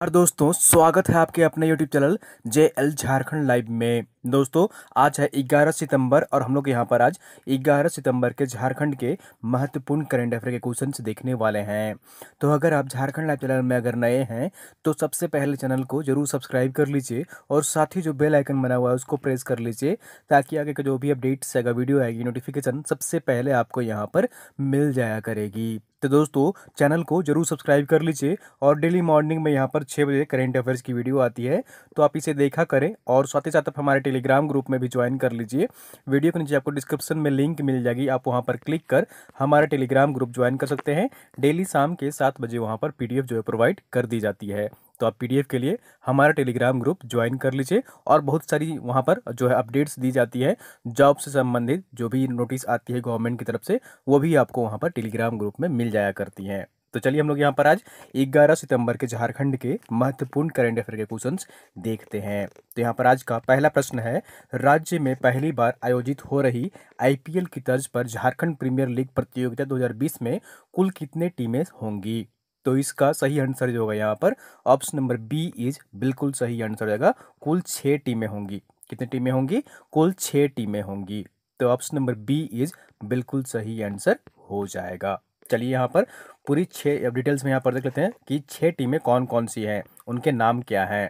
और दोस्तों स्वागत है आपके अपने YouTube channel JL Jharkhand live में। दोस्तों आज है 11 सितंबर और हम लोग यहाँ पर आज 11 सितंबर के झारखंड के महत्वपूर्ण करंट अफेयर के क्वेश्चंस देखने वाले हैं। तो अगर आप झारखंड लाइव चैनल में अगर नए हैं तो सबसे पहले चैनल को जरूर सब्सक्राइब कर लीजिए और साथ ही जो बेल आइकन बना हुआ है उसको प्रेस कर लीजिए ताकि आगे का जो भी अपडेट्स आएगा वीडियो आएगी नोटिफिकेशन सबसे पहले आपको यहाँ पर मिल जाया करेगी। तो दोस्तों चैनल को जरूर सब्सक्राइब कर लीजिए और डेली मॉर्निंग में यहाँ पर 6 बजे करेंट अफेयर्स की वीडियो आती है तो आप इसे देखा करें और साथ ही साथ आप हमारे टेलीग्राम ग्रुप में भी ज्वाइन कर लीजिए। वीडियो के नीचे आपको डिस्क्रिप्शन में लिंक मिल जाएगी, आप वहाँ पर क्लिक कर हमारा टेलीग्राम ग्रुप ज्वाइन कर सकते हैं। डेली शाम के 7 बजे वहाँ पर PDF जो है प्रोवाइड कर दी जाती है, तो आप PDF के लिए हमारा टेलीग्राम ग्रुप ज्वाइन कर लीजिए और बहुत सारी वहाँ पर जो है अपडेट्स दी जाती है, जॉब से संबंधित जो भी नोटिस आती है गवर्नमेंट की तरफ से वो भी आपको वहाँ पर टेलीग्राम ग्रुप में मिल जाया करती हैं। तो चलिए हम लोग यहाँ पर आज 11 सितंबर के झारखंड के महत्वपूर्ण करंट अफेयर के क्वेश्चंस देखते हैं। तो यहाँ पर आज का पहला प्रश्न है, राज्य में पहली बार आयोजित हो रही IPL की तर्ज पर झारखंड प्रीमियर लीग प्रतियोगिता 2020 में कुल कितने टीमें होंगी? तो इसका सही आंसर जो होगा यहाँ पर ऑप्शन नंबर बी इज बिल्कुल सही आंसर हो जाएगा। कुल 6 टीमें होंगी। कितनी टीमें होंगी? कुल 6 टीमें होंगी। तो ऑप्शन नंबर बी इज बिल्कुल सही आंसर हो जाएगा। चलिए यहाँ पर पूरी 6 डिटेल्स में यहाँ पर देख लेते हैं कि 6 टीमें कौन कौन सी हैं, उनके नाम क्या हैं।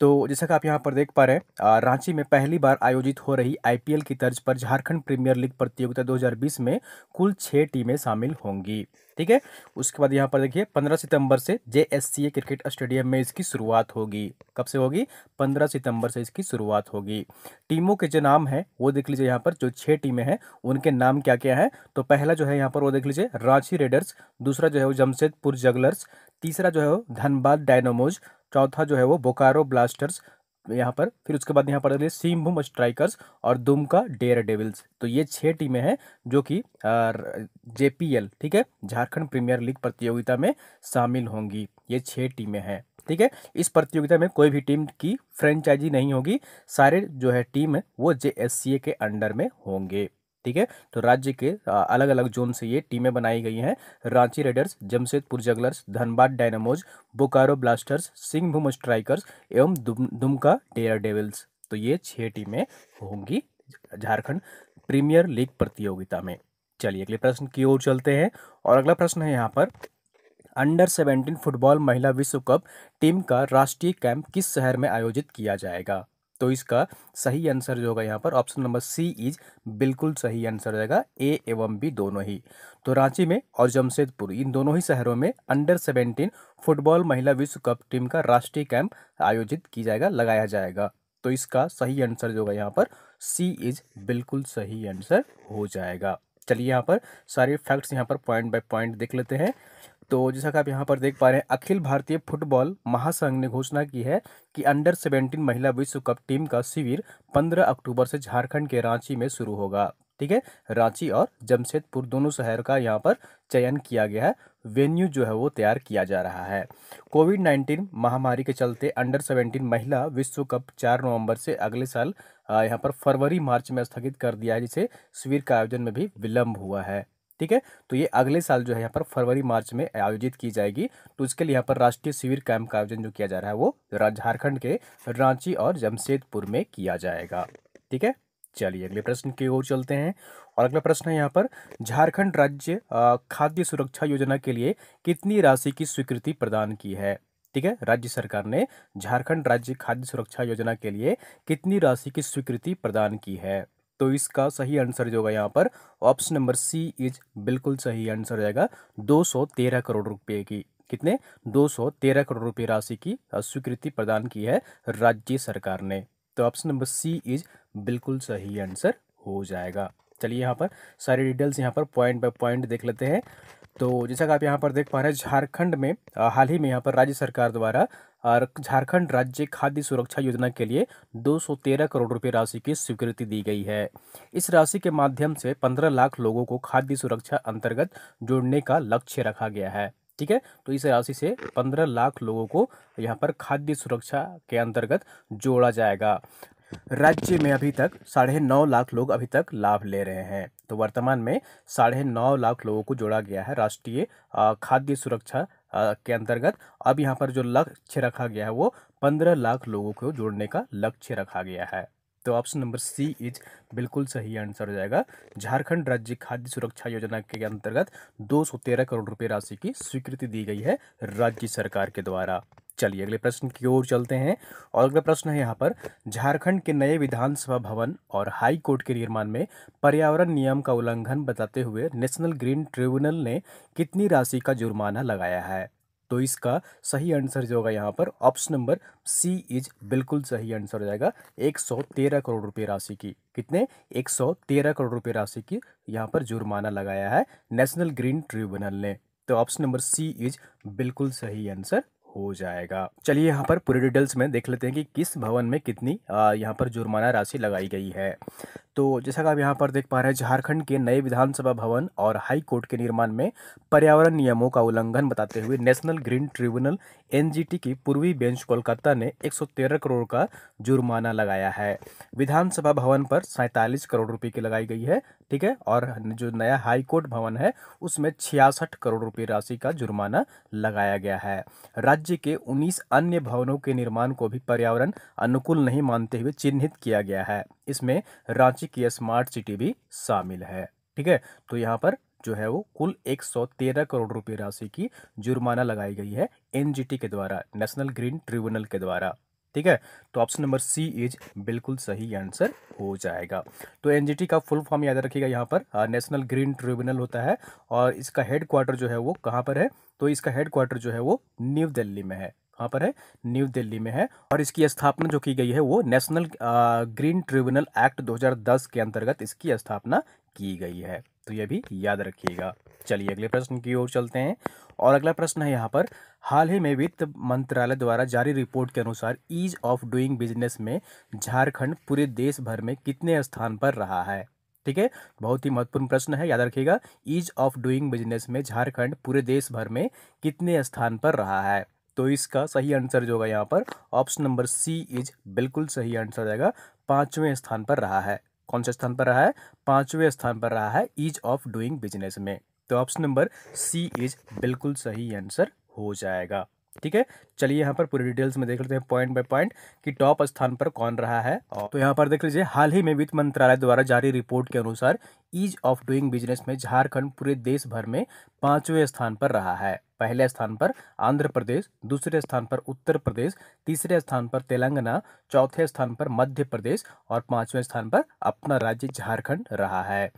तो जैसा कि आप यहाँ पर देख पा रहे हैं, रांची में पहली बार आयोजित हो रही IPL की तर्ज पर झारखंड प्रीमियर लीग प्रतियोगिता 2020 में कुल 6 टीमें शामिल होंगी। ठीक है, उसके बाद यहाँ पर देखिए 15 सितंबर से JSCA क्रिकेट स्टेडियम में इसकी शुरुआत होगी। कब से होगी? 15 सितंबर से इसकी शुरुआत होगी। टीमों के जो नाम है वो देख लीजिए, यहाँ पर जो 6 टीमें हैं उनके नाम क्या क्या है। तो पहला जो है यहाँ पर वो देख लीजिए रांची रेडर्स, दूसरा जो है वो जमशेदपुर जगलर्स, तीसरा जो है वो धनबाद डायनामोज, चौथा जो है वो बोकारो ब्लास्टर्स यहाँ पर, फिर उसके बाद यहाँ पर सिंहभूम स्ट्राइकर्स और दुमका डेयर डेविल्स। तो ये 6 टीमें हैं जो कि JPL, ठीक है, झारखंड प्रीमियर लीग प्रतियोगिता में शामिल होंगी। ये 6 टीमें हैं। ठीक है, इस प्रतियोगिता में कोई भी टीम की फ्रेंचाइजी नहीं होगी, सारे जो है टीम है वो JSCA के अंडर में होंगे। ठीक है, तो राज्य के अलग अलग जोन से ये टीमें बनाई गई हैं। Ranchi readers, Jamshedpur jugglers, Dhanbad dynamos, Bokaro blasters, Singhbhum strikers एवं दुमका डेयर डेविल्स। तो ये 6 टीमें होंगी झारखंड प्रीमियर लीग प्रतियोगिता में। चलिए अगले प्रश्न की ओर चलते हैं और अगला प्रश्न है यहाँ पर, अंडर 17 फुटबॉल महिला विश्व कप टीम का राष्ट्रीय कैंप किस शहर में आयोजित किया जाएगा? तो इसका सही आंसर जो होगा यहाँ पर ऑप्शन नंबर सी इज बिल्कुल सही आंसर रहेगा, ए एवं बी दोनों ही। तो रांची में और जमशेदपुर इन दोनों ही शहरों में अंडर 17 फुटबॉल महिला विश्व कप टीम का राष्ट्रीय कैंप आयोजित की जाएगा, लगाया जाएगा। तो इसका सही आंसर जो होगा यहाँ पर सी इज बिल्कुल सही आंसर हो जाएगा। चलिए यहाँ पर सारे फैक्ट्स यहाँ पर पॉइंट बाय पॉइंट देख लेते हैं। तो जैसा कि आप यहाँ पर देख पा रहे हैं, अखिल भारतीय फुटबॉल महासंघ ने घोषणा की है कि अंडर 17 महिला विश्व कप टीम का शिविर 15 अक्टूबर से झारखंड के रांची में शुरू होगा। ठीक है, रांची और जमशेदपुर दोनों शहर का यहाँ पर चयन किया गया है, वेन्यू जो है वो तैयार किया जा रहा है। कोविड-19 महामारी के चलते अंडर 17 महिला विश्व कप 4 नवंबर से अगले साल यहाँ पर फरवरी मार्च में स्थगित कर दिया है, जिसे शिविर का आयोजन में भी विलंब हुआ है। ठीक है, तो ये अगले साल जो है यहाँ पर फरवरी मार्च में आयोजित की जाएगी। तो इसके लिए यहाँ पर राष्ट्रीय शिविर कैंप का आयोजन जो किया जा रहा है वो झारखंड के रांची और जमशेदपुर में किया जाएगा। ठीक है, चलिए अगले प्रश्न की ओर चलते हैं और अगला प्रश्न है यहाँ पर, झारखंड राज्य खाद्य सुरक्षा योजना के लिए कितनी राशि की स्वीकृति प्रदान की है? ठीक है, राज्य सरकार ने झारखंड राज्य खाद्य सुरक्षा योजना के लिए कितनी राशि की स्वीकृति प्रदान की है? तो इसका सही आंसर जो होगा यहाँ पर ऑप्शन नंबर सी इज बिल्कुल सही आंसर हो जाएगा, 213 करोड़ रुपए की। कितने? 213 करोड़ रुपए राशि की स्वीकृति प्रदान की है राज्य सरकार ने। तो ऑप्शन नंबर सी इज बिल्कुल सही आंसर हो जाएगा। चलिए यहाँ पर सारी डिटेल्स यहाँ पर पॉइंट बाय पॉइंट देख लेते हैं। तो जैसा कि आप यहाँ पर देख पा रहे हैं, झारखंड में हाल ही में यहाँ पर राज्य सरकार द्वारा और झारखंड राज्य खाद्य सुरक्षा योजना के लिए 213 करोड़ रुपए राशि की स्वीकृति दी गई है। इस राशि के माध्यम से 15 लाख लोगों को खाद्य सुरक्षा अंतर्गत जोड़ने का लक्ष्य रखा गया है। ठीक है, तो इस राशि से 15 लाख लोगों को यहाँ पर खाद्य सुरक्षा के अंतर्गत जोड़ा जाएगा। राज्य में अभी तक 9.5 लाख लोग अभी तक लाभ ले रहे हैं। तो वर्तमान में 9.5 लाख लोगों को जोड़ा गया है राष्ट्रीय खाद्य सुरक्षा के अंतर्गत अब यहाँ पर जो लक्ष्य रखा गया है वो 15 लाख लोगों को जोड़ने का लक्ष्य रखा गया है। तो ऑप्शन नंबर सी इज बिल्कुल सही आंसर हो जाएगा। झारखंड राज्य खाद्य सुरक्षा योजना के अंतर्गत 213 करोड़ रुपए राशि की स्वीकृति दी गई है राज्य सरकार के द्वारा। चलिए अगले प्रश्न की ओर चलते हैं और अगला प्रश्न है यहाँ पर, झारखंड के नए विधानसभा भवन और हाई कोर्ट के निर्माण में पर्यावरण नियम का उल्लंघन बताते हुए नेशनल ग्रीन ट्रिब्यूनल ने कितनी राशि का जुर्माना लगाया है? तो इसका सही आंसर जो होगा यहाँ पर ऑप्शन नंबर सी इज बिल्कुल सही आंसर हो जाएगा। 113 करोड़ रुपए राशि की, कितने 113 करोड़ रुपए राशि की यहाँ पर जुर्माना लगाया है नेशनल ग्रीन ट्रिब्यूनल ने। तो ऑप्शन नंबर सी इज बिल्कुल सही आंसर हो जाएगा। चलिए यहाँ पर पूरे डिटेल्स में देख लेते हैं कि किस भवन में कितनी यहाँ पर जुर्माना राशि लगाई गई है। तो जैसा कि आप यहाँ पर देख पा रहे हैं, झारखंड के नए विधानसभा भवन और हाई कोर्ट के निर्माण में पर्यावरण नियमों का उल्लंघन बताते हुए नेशनल ग्रीन ट्रिब्यूनल एनजीटी की पूर्वी बेंच कोलकाता ने 113 करोड़ का जुर्माना लगाया है। विधानसभा भवन पर 47 करोड़ रुपए की लगाई गई है, ठीक है। और जो नया हाई कोर्ट भवन है उसमें 66 करोड़ रुपए राशि का जुर्माना लगाया गया है। राज्य के 19 अन्य भवनों के निर्माण को भी पर्यावरण अनुकूल नहीं मानते हुए चिन्हित किया गया है। इसमें रांची की स्मार्ट सिटी भी शामिल है, ठीक है। तो यहाँ पर जो है वो कुल 113 करोड़ रुपए राशि की जुर्माना लगाई गई है एनजीटी के द्वारा, नेशनल ग्रीन ट्रिब्यूनल के द्वारा, ठीक है। तो ऑप्शन नंबर सी इज बिल्कुल सही आंसर हो जाएगा। तो एनजीटी का फुल फॉर्म याद रखिएगा, यहाँ पर नेशनल ग्रीन ट्रिब्यूनल होता है और इसका हेड क्वार्टर जो है वो कहाँ पर है? तो इसका हेड क्वार्टर जो है वो न्यू दिल्ली में है। कहाँ पर है? न्यू दिल्ली में है। और इसकी स्थापना जो की गई है वो नेशनल ग्रीन ट्रिब्यूनल एक्ट 2010 के अंतर्गत इसकी स्थापना की गई है। तो ये भी याद रखिएगा। चलिए अगले प्रश्न की ओर चलते हैं और अगला प्रश्न है यहाँ पर, हाल ही में वित्त मंत्रालय द्वारा जारी रिपोर्ट के अनुसार ईज ऑफ डूइंग बिजनेस में झारखंड पूरे देश भर में कितने स्थान पर रहा है? ठीक है, बहुत ही महत्वपूर्ण प्रश्न है, याद रखिएगा। ईज ऑफ डूइंग बिजनेस में झारखंड पूरे देश भर में कितने स्थान पर रहा है? तो इसका सही आंसर जो होगा यहाँ पर ऑप्शन नंबर सी इज बिल्कुल सही आंसर जाएगा। 5वें स्थान पर रहा है। कौन से स्थान पर रहा है? 5वें स्थान पर रहा है ईज ऑफ डूइंग बिजनेस में। तो ऑप्शन नंबर सी इज बिल्कुल सही आंसर हो जाएगा, ठीक है। चलिए यहाँ पर पूरी डिटेल्स में देख लेते हैं पॉइंट बाय पॉइंट कि टॉप स्थान पर कौन रहा है। तो यहाँ पर देख लीजिए, हाल ही में वित्त मंत्रालय द्वारा जारी रिपोर्ट के अनुसार ईज ऑफ डूइंग बिजनेस में झारखंड पूरे देश भर में 5वें स्थान पर रहा है। पहले स्थान पर आंध्र प्रदेश, दूसरे स्थान पर उत्तर प्रदेश, तीसरे स्थान पर तेलंगाना, चौथे स्थान पर मध्य प्रदेश और 5वें स्थान पर अपना राज्य झारखंड रहा है।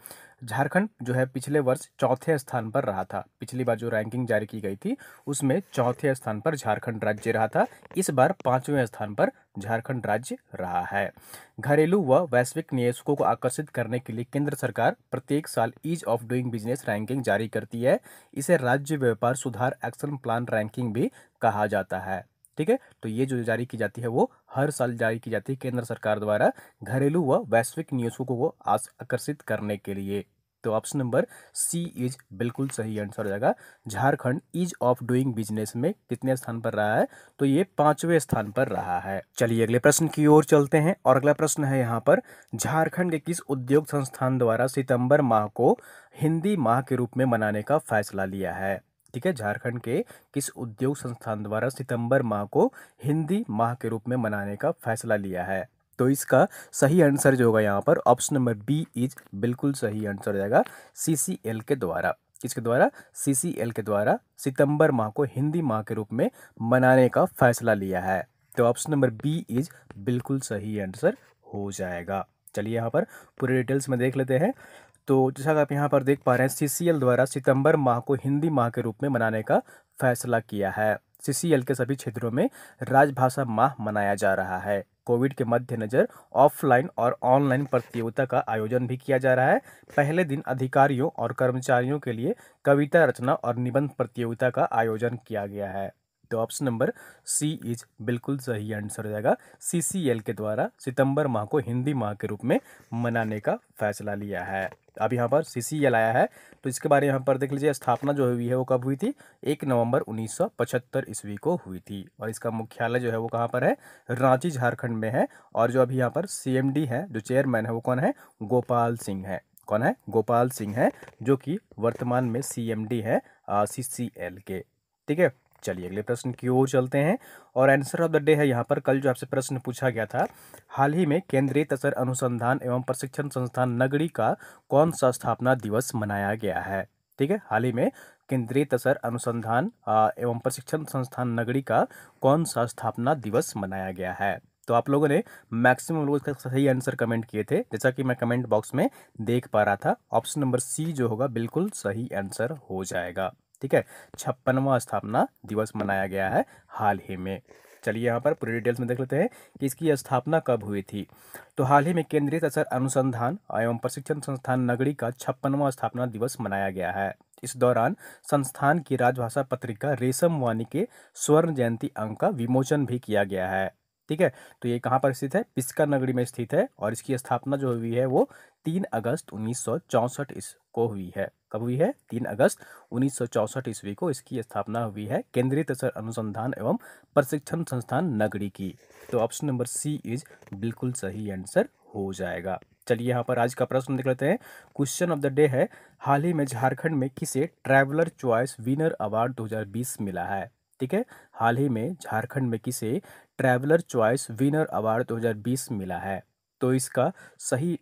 झारखंड जो है पिछले वर्ष चौथे स्थान पर रहा था। पिछली बार जो रैंकिंग जारी की गई थी उसमें चौथे स्थान पर झारखंड राज्य रहा था। इस बार 5वें स्थान पर झारखंड राज्य रहा है। घरेलू व वैश्विक निवेशकों को आकर्षित करने के लिए केंद्र सरकार प्रत्येक साल ease of doing business ranking जारी करती है। इसे राज्य व्यापार सुधार एक्शन प्लान रैंकिंग भी कहा जाता है, ठीक है। तो ये जो जारी की जाती है वो हर साल जारी की जाती है केंद्र सरकार द्वारा घरेलू व वैश्विक निवेशकों को आकर्षित करने के लिए। तो ऑप्शन नंबर सी इज बिल्कुल सही आंसर हो जाएगा। Jharkhand ease of doing business में कितने स्थान पर रहा है? तो ये 5वें स्थान पर रहा है। चलिए अगले प्रश्न की ओर चलते हैं और अगला प्रश्न है यहाँ पर, झारखंड के किस उद्योग संस्थान द्वारा सितंबर माह को हिंदी माह के रूप में मनाने का फैसला लिया है? ठीक है, झारखंड के किस उद्योग संस्थान द्वारा सितंबर माह को हिंदी माह के रूप में मनाने का फैसला लिया है? तो इसका सही आंसर जो होगा यहाँ पर ऑप्शन नंबर बी इज बिल्कुल सही आंसर हो जाएगा। सीसीएल के द्वारा। किसके द्वारा? सीसीएल के द्वारा सितंबर माह को हिंदी माह के रूप में मनाने का फैसला लिया है। तो ऑप्शन नंबर बी इज बिल्कुल सही आंसर हो जाएगा। चलिए यहाँ पर पूरे डिटेल्स में देख लेते हैं। तो जैसा कि आप यहाँ पर देख पा रहे हैं, सीसीएल द्वारा सितंबर माह को हिंदी माह के रूप में मनाने का फैसला किया है। सीसीएल के सभी क्षेत्रों में राजभाषा माह मनाया जा रहा है। कोविड के मद्देनजर ऑफलाइन और ऑनलाइन प्रतियोगिता का आयोजन भी किया जा रहा है। पहले दिन अधिकारियों और कर्मचारियों के लिए कविता रचना और निबंध प्रतियोगिता का आयोजन किया गया है। तो ऑप्शन नंबर सी इज बिल्कुल सही आंसर हो जाएगा। सीसीएल के द्वारा सितंबर माह को हिंदी माह के रूप में मनाने का फैसला लिया है। अब यहाँ पर सीसीएल आया है तो इसके बारे में यहाँ पर देख लीजिए, स्थापना जो हुई है वो कब हुई थी? 1 नवंबर 1975 ईस्वी को हुई थी। और इसका मुख्यालय जो है वो कहाँ पर है? रांची झारखंड में है। और जो अभी यहाँ पर सीएमडी है, जो चेयरमैन है वो कौन है? गोपाल सिंह है। कौन है? गोपाल सिंह है, जो कि वर्तमान में सीएमडी है सीसीएल के। ठीक है, चलिए अगले प्रश्न की ओर चलते हैं। और आंसर ऑफ द डे है यहाँ पर, कल जो आपसे प्रश्न पूछा गया था, हाल ही में केंद्रीय तसर अनुसंधान एवं प्रशिक्षण संस्थान नगड़ी का कौन सा स्थापना दिवस मनाया गया है। ठीक है, हाल ही में केंद्रीय तसर अनुसंधान एवं प्रशिक्षण संस्थान नगड़ी का कौन सा स्थापना दिवस मनाया गया है। तो आप लोगों ने मैक्सिमम लोग इसका सही आंसर कमेंट किए थे, जैसा कि मैं कमेंट बॉक्स में देख पा रहा था। ऑप्शन नंबर सी जो होगा बिल्कुल सही आंसर हो जाएगा। ठीक है, 56वां स्थापना दिवस मनाया गया है हाल ही में। चलिए यहाँ पर पूरी डिटेल्स में देख लेते हैं कि इसकी स्थापना कब हुई थी। तो हाल ही में केंद्रीय तसर अनुसंधान एवं प्रशिक्षण संस्थान नगड़ी का 56वां स्थापना दिवस मनाया गया है। इस दौरान संस्थान की राजभाषा पत्रिका रेशम वाणी के स्वर्ण जयंती अंक का विमोचन भी किया गया है। ठीक है, तो ये कहाँ पर स्थित है, पिस्का नगरी में स्थित है। और इसकी स्थापना जो हुई है वो 3 अगस्त 1964 को हुई है। कब हुई है, 3 अगस्त 1964 ईस्वी को इसकी स्थापना हुई है, केंद्रीय तसर अनुसंधान एवं प्रशिक्षण संस्थान नगड़ी की। तो ऑप्शन नंबर सी इज बिल्कुल सही आंसर हो जाएगा। चलिए यहाँ पर आज का प्रश्न देख लेते हैं। क्वेश्चन ऑफ द डे है, हाल ही में झारखंड में किसे ट्रैवलर चॉइस विनर अवार्ड 2020 मिला है। ठीक है, हाल ही में झारखंड में किसे ट्रैवलर चॉइस विनर अवार्ड 2020 मिला है। तो इसका सही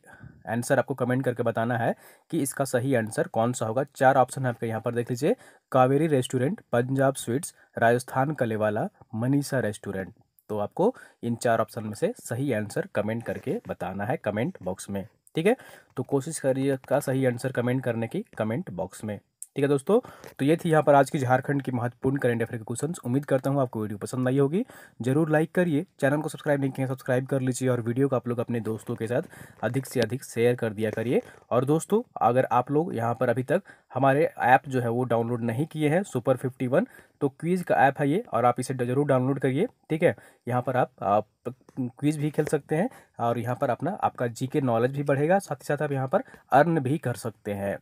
आंसर आपको कमेंट करके बताना है कि इसका सही आंसर कौन सा होगा। 4 ऑप्शन है आपके यहाँ पर, देख लीजिए। Kaveri restaurant, Punjab sweets, Rajasthan Kalewala, Manisha restaurant. तो आपको इन 4 ऑप्शन में से सही आंसर कमेंट करके बताना है कमेंट बॉक्स में। ठीक है, तो कोशिश करिए का सही आंसर कमेंट करने की कमेंट बॉक्स में। ठीक है दोस्तों, तो ये थी यहाँ पर आज की झारखंड की महत्वपूर्ण करंट अफेयर के क्वेश्चंस। उम्मीद करता हूँ आपको वीडियो पसंद आई होगी। जरूर लाइक करिए, चैनल को सब्सक्राइब नहीं किया सब्सक्राइब कर लीजिए, और वीडियो को आप लोग अपने दोस्तों के साथ अधिक से अधिक शेयर कर दिया करिए। और दोस्तों, अगर आप लोग यहाँ पर अभी तक हमारे ऐप जो है वो डाउनलोड नहीं किए हैं, सुपर 51, तो क्विज़ का ऐप है ये, और आप इसे ज़रूर डाउनलोड करिए। ठीक है, यहाँ पर आप क्विज़ भी खेल सकते हैं, और यहाँ पर अपना आपका जीके नॉलेज भी बढ़ेगा, साथ ही साथ आप यहाँ पर अर्न भी कर सकते हैं।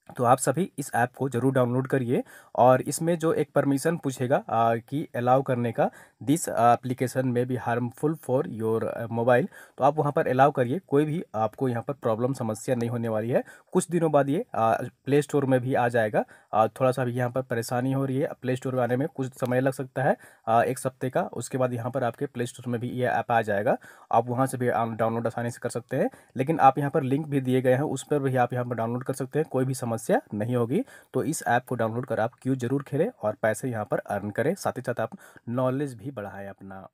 तो आप सभी इस ऐप को जरूर डाउनलोड करिए। और इसमें जो एक परमिशन पूछेगा कि अलाउ करने का, दिस एप्लीकेशन में be harmful for your mobile, तो आप वहां पर अलाउ करिए। कोई भी आपको यहां पर प्रॉब्लम समस्या नहीं होने वाली है। कुछ दिनों बाद ये प्ले स्टोर में भी आ जाएगा। थोड़ा सा भी यहाँ पर परेशानी हो रही है, प्ले स्टोर में आने में कुछ समय लग सकता है, 1 हफ्ते का। उसके बाद यहाँ पर आपके प्ले स्टोर में भी ये ऐप आ जाएगा, आप वहाँ से भी डाउनलोड आसानी से कर सकते हैं। लेकिन आप यहाँ पर लिंक भी दिए गए हैं, उस पर भी आप यहाँ पर डाउनलोड कर सकते हैं, कोई भी समस्या नहीं होगी। तो इस ऐप को डाउनलोड कर आप क्यों जरूर खेलें और पैसे यहाँ पर अर्न करें, साथ ही साथ आप नॉलेज भी बढ़ाएं अपना।